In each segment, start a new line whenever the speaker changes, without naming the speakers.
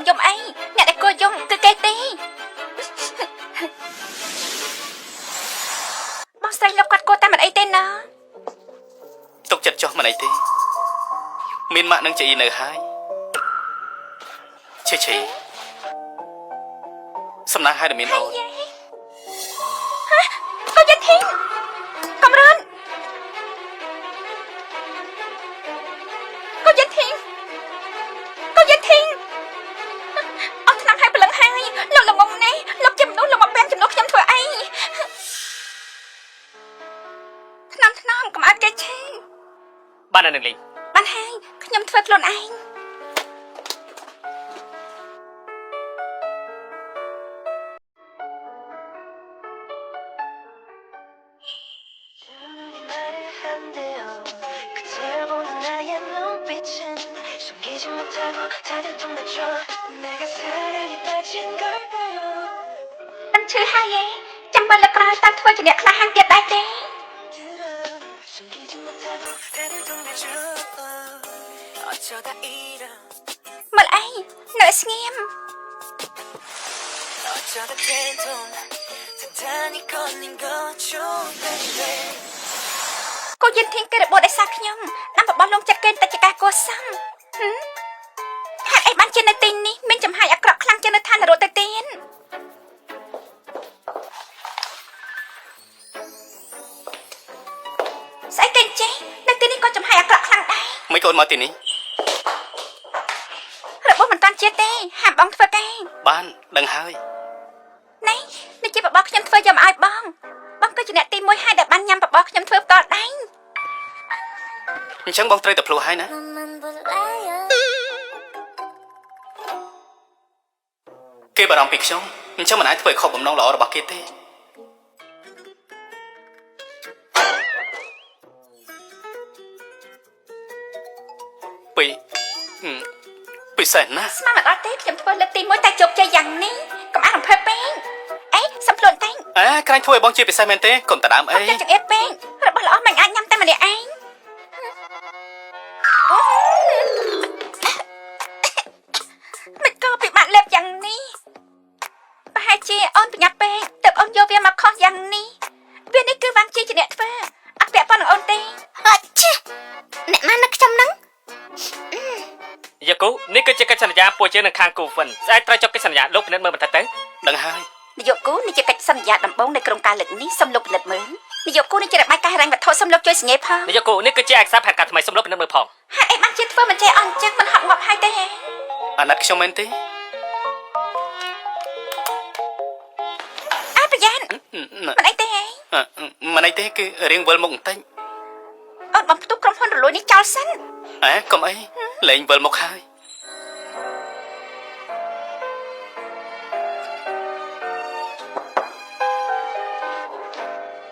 យំអីអ្នកដែលគួរយំគឺគេទេបងស្រីលោកគាត់គួរតែមិនអីទេណា
ទុកចិត្តចុះមិនអីទេមានម៉ាក់នឹងជាអ៊ីនៅហើយឈីសំណាងហើយដែលមានអូន
កូនយ៉ាធីងកំរឿនកូនយ៉ាធីងអត់ឆ្នាំហើយព្រលឹងហើយលោកល្ងងនេះលោកជាមនុស្សលោកមកបែងចំនួនខ្ញុំធ្វើអីឆ្នាំកុំអត់គេឆេ
បាននៅនឹងលេង
បានហើយខ្ញុំធ្វើខ្លួនឯងមិនឈឺហើយឯងចាំមើលលើក្រោយតើធ្វើជាអ្នកក្លាហានទៀតដែរទេមើលអីនៅស្ងៀមកូនយិនធីងគេរបួសដោយសារខ្ញុំតាមបបោះលងចិត្តគេទៅជាការគួរសមហេតុអីបានជានៅទីនេះមានចំហាយអាក្រក់ខ្លាំងជាងនៅឋាននរកទៅទៀតស្អីគេចេះនៅទីនេះក៏ចំហាយអាក្រក់ខ្លាំងដែរ
មិនកូនមកទីនេះ
របួសមិនតាន់ជាទេហាមបងធ្វើការ
បានដឹងហើយ
នេះជាបបោះខ្ញុំធ្វើយកមកឲ្យបងគឺជាអ្នកទី1ហើយដែលបានញ៉ាំបបោះខ្ញុំធ្វើផ្ទាល់ដៃ
អញ្ចឹងបងត្រូវតែភ្លោះហើយណាគេបារម្ភពីខ្ញុំអញ្ចឹងមិនអាចធ្វើឲ្យខុសបំណងល្អរបស់គេទេពិសេសណាស់
ស្មានមិនអត់ទេខ្ញុំធ្វើលើកទី1តែជោគជ័យយ៉ាងនេះកុំអារំភើបពេកអេសំភ្លួនតែង
ក្រែងធ្វើឲ្យបងជាពិសេសមែនទេកុំតដើមអី
ចង្អៀតពេករបស់ល្អមិនអាចញ៉ាំតែម្នាក់ឯងមិនក៏ពិបាកលេបយ៉ាងនេះប្រហែលជាអូនប្រញាប់ពេកទើបអូនយកវាមកខុសយ៉ាងនេះវានេះគឺវាងជាអ្នកធ្វើអត់ពាក់ព័ន្ធនឹងអូនទេអត់ចេះអ្នកណានឹកខ្ញុំហ្នឹង
យាគូនេះគឺជាកិច្ចសន្យាពួកយើងនៅខាងគូវិនស្អែកត្រូវចុះកិច្ចសន្យាលោកពិនិត្យមើលបន្តិចទៅ
ដឹងហើយ
នាយកគូនេះជាកិច្ចសន្យាដំបូងនៃក្រុមការលើកនេះសូមលោកពិនិត្យមើលនាយកគូនេះជារបាយការណ៍ហិរញ្ញវត្ថុសូមលោកជួយសញ្ញាផង
នាយកគូនេះគឺជាឯកសារផែនការថ្មីសូមលោកពិនិត្យមើលផង
ហេតុអីបានជាធ្វើមិនចេះអញ្ចឹងមិនហត់ងាប់ហើយទេ
អាណិតខ្ញុំមែនទេ
ប្រយ័ត្នមិនអីទេ
មិនអីទេគឺរៀងវិលមុខបន្តិច
អូនបំផ្ទុះក្រុមហ៊ុនរលួយនេះចោលសិនក
ុំអីលេងវិលមុខហើយ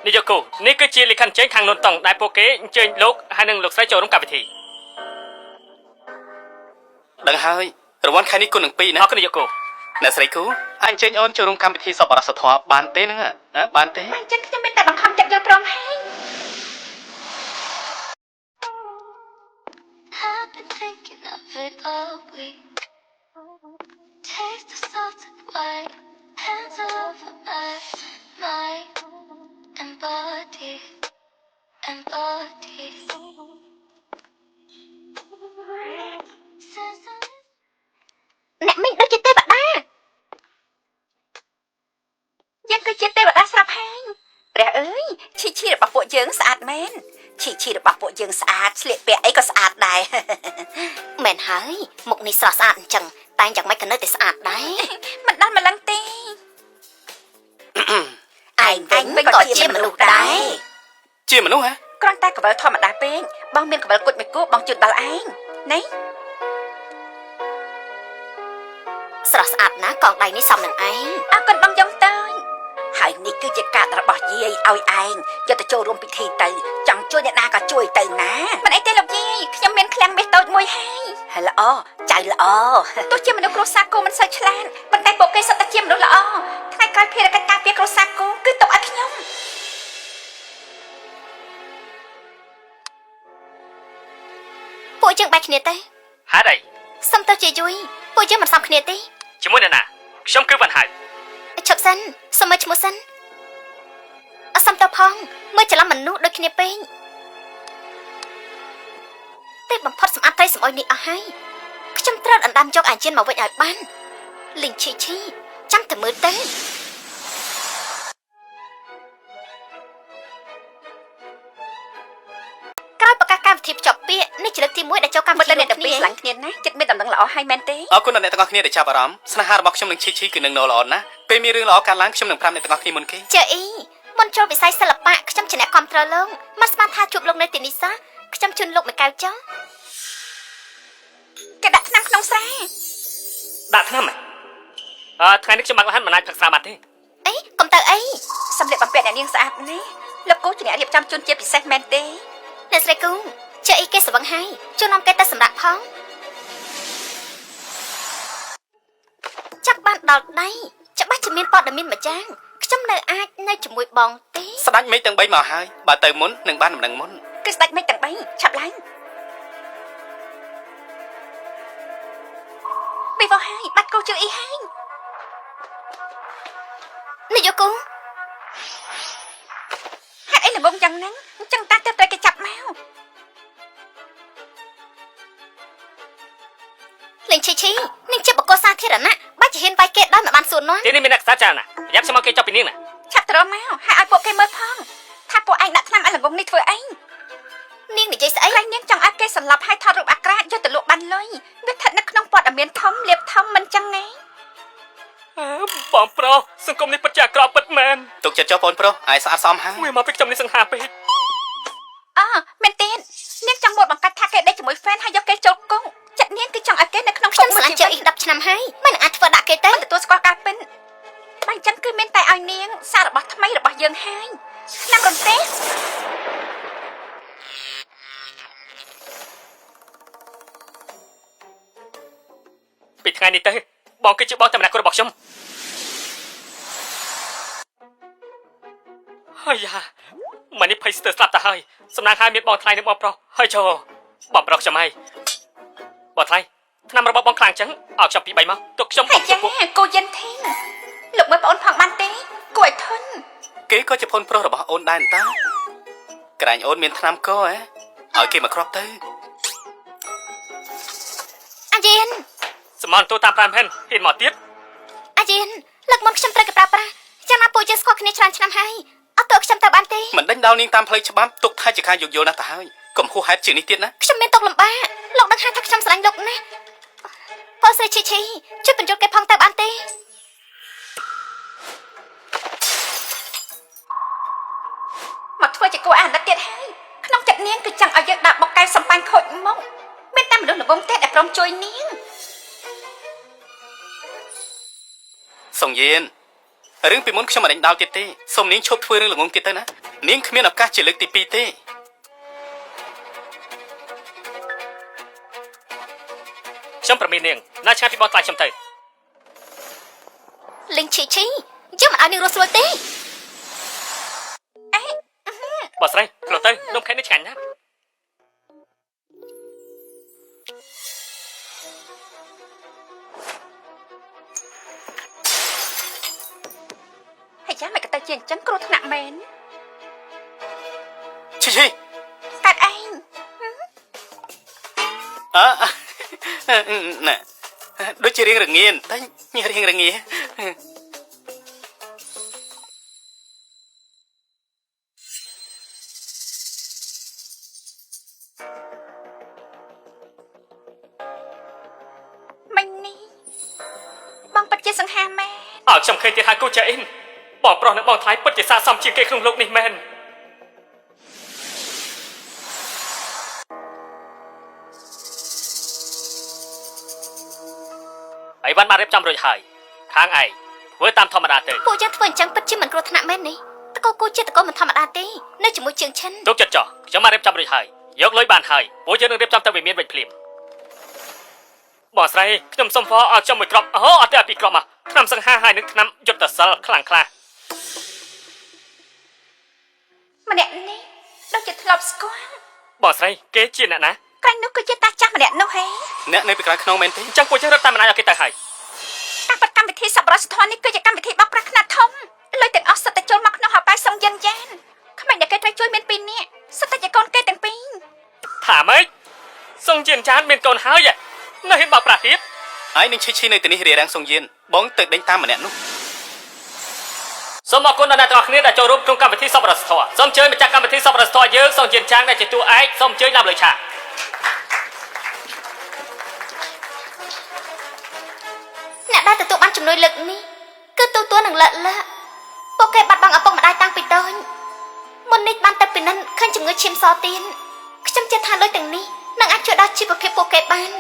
នាយកគូនេះគឺជាលិខិតអញ្ជើញខាងនួនតុងដែលពួកគេអញ្ជើញលោកហើយនិងលោកស្រីចូលរួមកម្មវិធី
ដឹងហើយរង្វាន់ខែនេះគុណនឹង2ណា
អរគុណនាយកគូ
អ្នកស្រីគូអញ្ជើញអូនចូលរួមកម្មវិធីសប្បុរសធម៌បានទេហ្នឹងបានទេ
អញ្ចឹងខ្ញុំមានតែបង្ខំចិត្តយល់ព្រមហើយអ្នកមីងដូចជាទេវតាយើងគឺជាទេវតាស្រាប់ហើយព្រះអើយឈីរបស់ពួកយើងស្អាតមែនឈីរបស់ពួកយើងស្អាតស្លៀកពាក់អីក៏ស្អាតដែរ
មែនហើយមុខនេះស្រស់ស្អាតអញ្ចឹងតែយ៉ាងម៉េចក៏នៅតែស្អាតដែរ
មិនដល់ម្លឹងទេ
ឯងវិញក៏ជាមនុស្សដែរ
ជាមនុស្សហ៎
គ្រាន់តែកវលធម្មតាពេកបងមានកវលគុជមួយគូបងជឿដល់ឯងនេះ
ស្រស់ស្អាតណាស់កងដៃនេះសមនឹងឯង
អរគុណបងយំតើយហើយនេះគឺជាកាតរបស់យាយឲ្យឯងយកទៅចូលរួមពិធីទៅចង់ជួយអ្នកណាក៏ជួយទៅណាមិនអីទេលោកយាយខ្ញុំមានឃ្លាំងមាសតូចមួយហើយល្អចៅល្អទោះជាមនុស្សគ្រួសារគូមិនសូវឆ្លាតប៉ុន្តែពួកគេសុទ្ធតែជាមនុស្សល្អថ្ងៃក្រោយភារកិច្ចការពារគ្រួសារគូគឺទុកឲ្យខ្ញុំ
ពួកយើងបែកគ្នាទេ
ហេតុអី
សុំទៅជាយូយ ពួកយើងមិនសមគ្នាទេ
ជាមួយអ្នកណាខ្ញុំគឺវ៉ាន់ហើយ
ឈប់សិនសុំមើលឈ្មោះសិនអសំទៅផងមើលច្រឡំមនុស្សដូចគ្នាពេកតែបំផុតសម្អាតត្រីសម្អុយនេះអស់ហើយខ្ញុំត្រូវដណ្ដើមយកអាជិនមកវិញឲ្យបានលីងឈីឈីចាំតែមើលទៅក្រោយប្រកាសកម្មវិធីភ្ជាប់ពាក្យនេះជាលើកទី1ដែលចូលកម្មវិធី
អ្នកទាំងពីរឆ្លាញ់គ្នាណាចិត្តមានដំណឹងល្អហើយមែនទេ
អរគុណដល់អ្នកទាំងអស់គ្នាដែលចាប់អារម្មណ៍ស្នេហារបស់ខ្ញុំនឹងឈីឈីគឺនឹងនៅល្អណាស់ពេលមានរឿងល្អកើតឡើងខ្ញុំនឹងប្រាប់អ្នកទាំងអស់គ្នាមុនគេ
ចើអ៊ីមុនចូលវិស័យសិល្បៈខ្ញុំជាអ្នកគ្រប់គ្រងលោកមកស្មានថាជួបលោកនៅទីនេះសោះខ្ញុំជូនលោកមួយកៅចុះ
គេដាក់ឆ្នាំក្នុងស្រែ
ដាក់ថ្នាំថ្ងៃនេះខ្ញុំមកលះមិនអាចផឹកស្រាបានទេ
អីកុំទៅអី
សម្លៀកបំពាក់អ្នកនាងស្អាតណាស់លោកគូជាអ្នករៀបចំជូនជាពិសេសមែនទេ
អ្នកស្រីគូចើអ៊ីគេស្វឹងហើយជួយនាំគេទៅសម្រាប់ផងចាប់បានដល់ដៃច្បាស់ជាមានព័ត៌មានមួយយ៉ាងខ្ញុំនៅអាចនៅជាមួយបងទេ
ស្ដេចមេឃទាំង3មកហើយបើទៅមុននឹងបានដំណឹងមុន
គឺស្ដេចមេឃទាំង3ឆាប់ឡើងពីវ៉ាហើយបាត់គោជើអ៊ីហើយ
នាយកគូ
ហេតុអីល្ងងយ៉ាងហ្នឹងអញ្ចឹងតាទៅត្រូវគេចាប់មក
លេងឈីឈីនឹងជាបកសាធារណៈបាច់ជាហ៊ានវាយគេដោយមិនបានសួរនាំ
ទីនេះមានអ្នកខ្សែច្រើនណាស់ប្រយ័ត្នខ្ញុំមកគេចុះពីនាងណា
ឆាប់ត្រមកហើយឲ្យពួកគេមើលផងថាពួកឯងដាក់ថ្នាំឲ្យល្ងងនេះធ្វើអី
នាងនិយាយស្អី
ឯងនាងចង់ឲ្យគេសម្លាប់ហើយថតរូបអាក្រាតយកទៅលក់បានលុយវាស្ថិតនៅក្នុងព័ត៌មានធំលៀបធំមិនចឹងទេ
បងប្រុសសង្គមនេះពិតជាអាក្រក់ពិតមែន
ទុកចិត្តចុះបងប្រុសអាយស្អាតសមហើយ
វាមកពីខ្ញុំនេះសង្ហាពេក
អមែនទេនាងចង់មកបង្កាច់ថាគេដេកជាមួយ fan ហើយយកគេចូលគុកចិត្តនាងគឺចង់ឲ្យគេនៅក្នុង
ខ្ញុំស្អាតចើអ៊ី10ឆ្នាំហើយមិននឹងអាចធ្វើដាក់គេទៅ
មិនទទួលស្គាល់ការពិនបើអញ្ចឹងគឺមានតែឲ្យនាងសាររបស់ថ្មីរបស់យើងហើយឆ្នាំរំទេស
ពីថ្ងៃនេះទៅបងគឺជាបងតែម្នាក់គត់របស់ខ្ញុំហើយយ៉ាម៉ានេះភ័យស្ទើរស្លាប់ទៅហើយសំណាងហើយមានបងថ្លៃនិងបងប្រុសហើយចុះបងប្រុសខ្ញុំហើយបងថ្លៃឆ្នាំរបស់បងខ្លាំងចឹងឲ្យខ្ញុំពី3មកទុកខ្ញុំ
ហើយយ៉ាគូយិនធីងលោកមើលប្អូនផងបានទេគួរឲ្យធន់
គេក៏ជាប្អូនប្រុសរបស់អូនដែរតាក្រែងអូនមានថ្នាំកហ៎ឲ្យគេមកគ្រាប់ទៅ
អាយិន
សមនទូតាម5ហិនហ៊ានមកទៀត
អាយិនលើកមុនខ្ញុំត្រូវគេប្រើប្រាស់ចាំណាពួកយើងស្គាល់គ្នាច្រើនឆ្នាំហើយអត់ទៅខ្ញុំទៅបានទេ
មិនដេញដល់នាងតាមផ្លូវច្បាប់ទុកថាជាការយោគយល់ណាស់ទៅហើយកុំហួសហេតុជាងនេះទៀតណា
ខ្ញុំមានទុកលំបាកលោកដឹងហើយថាខ្ញុំស្រឡាញ់លោកណាស់បងស្រីឈីឈីជួយបញ្យល់គេផងទៅបានទេ
មកធ្វើជាគួរអាណិតទៀតហើយក្នុងចិត្តនាងគឺចង់ឲ្យយើងដាក់បុកកែសំបាញ់ខូចមកមានតែមនុស្សល្ងងទេដែលព្រមជួយនាង
សុងយៀនរឿងពីមុនខ្ញុំមិនដេញដោលទៀតទេសូមនាងឈប់ធ្វើរឿងល្ងងទៀតទៅណានាងគ្មានឱកាសជាលើកទី2ទេ
ខ្ញុំប្រមាននាងណាឆ្ងាយពីបងថ្លៃខ្ញុំទៅ
លីងឈីឈីយើងមិនឲ្យនាងរស់ស្រួលទេ
បងស្រីផ្លោះទៅនំខេកនេះឆ្ងាញ់ណាស់
ហើយយ៉ាមិនក៏ទៅជាអញ្ចឹងគ្រោះថ្នាក់មែន
ឈីឈី
កាត់ឯង
ណែដូចជារៀងរងាតែញ៉ារៀងរងា
មិញនេះបងពិតជាសង្ហាមែន
ឲ្យខ្ញុំឃើញទៀតហើយគូចាអ៊ីនបងប្រុសនិងបងថ្លៃពិតជាស័ក្តិសមជាងគេក្នុងโลกនេះមែន អីវ៉ាន់បានរៀបចំរួចហើយខាងឯងធ្វើតាមធម្មតាទៅ
ពួកយើងធ្វើអញ្ចឹងពិតជាមិនគ្រោះថ្នាក់មែននេះតកគូជាតកមិនធម្មតាទេនៅជាមួយជើងឈិន
ទុកចិត្តចោះខ្ញុំបានរៀបចំរួចហើយយកលុយបានហើយពួកយើងនឹងរៀបចំទៅវិមានវិញភ្លាមបងស្រីខ្ញុំសុំវល់ឲ្យខ្ញុំមួយគ្រាប់អូអត់ទេឲ្យពីរគ្រាប់មកថ្នាំសង្ហាហើយនឹងថ្នាំយុទ្ធសិលខ្លាំងខ្លះ
ម្នាក់នេះដូចជាធ្លាប់ស្គាល់
បងស្រីគេជាអ្នកណា
ក ក្រែងនោះគឺជាតាចាស់ម្នាក់នោះហេ
អ្នកនៅពីក្រោយខ្នងមែនទេ
អញ្ចឹងពួកយើងរត់តាមម្ដាយឲ្យគេទៅហើយ
ការប្រកម្មវិធីសប្បុរសធម៌នេះគឺជាកម្មវិធីបោកប្រាស់ខ្នាតធំលុយទាំងអស់សុទ្ធតែចូលមកក្នុងហោប៉ៅសងយិនយ៉ានក្មេងដែលគេត្រូវជួយមាន2នាក់សុទ្ធតែជាកូនគេទាំងពីរ
ថាម៉េចសុងជានចានមានកូនហើយនៅហ៊ានបោកប្រាស់ទៀត
ហើយនឹងឈីនៅទីនេះរារាំងសុងយៀនបងទៅដេញតាមម្នាក់នោះ
សូមអរគុណដល់អ្នកទាំងអស់គ្នាដែលចូលរួមក្នុងកម្មវិធីសប្បុរសធម៌សូមអញ្ជើញម្ចាស់កម្មវិធីសប្បុរសធម៌យើងសុងជានចានដែលជាតួឯកសូមអញ្ជើញឡើងលើឆាក
អ្នកដែលទទួលបានជំនួយលើកនេះគឺទូទួលនឹងលើកពួកគេបាត់បង់ឪពុកម្ដាយតាំងពីតូចមុននេះបានទៅពីនិនឃើញជំងឺឈាមសទៀនខ្ញុំជឿថាលុយទាំងនេះនឹងអាចជួយដល់ជីវភាពពួកគេបាន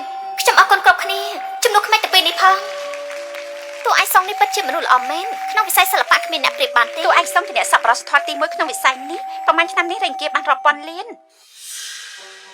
ខ្ញុំអរគុណគ្រប់គ្នាជំនួសក្មេងតែពេលនេះផងតួឯកសងនេះពិតជាមនុស្សល្អមែនក្នុងវិស័យសិល្បៈគ្មានអ្នកប្រៀបបានទេ
តួឯងសុំជាអ្នកសប្បុរសធម៌ទី1ក្នុងវិស័យនេះប្រហែលឆ្នាំនេះរែងគេបានរាប់ពាន់លាន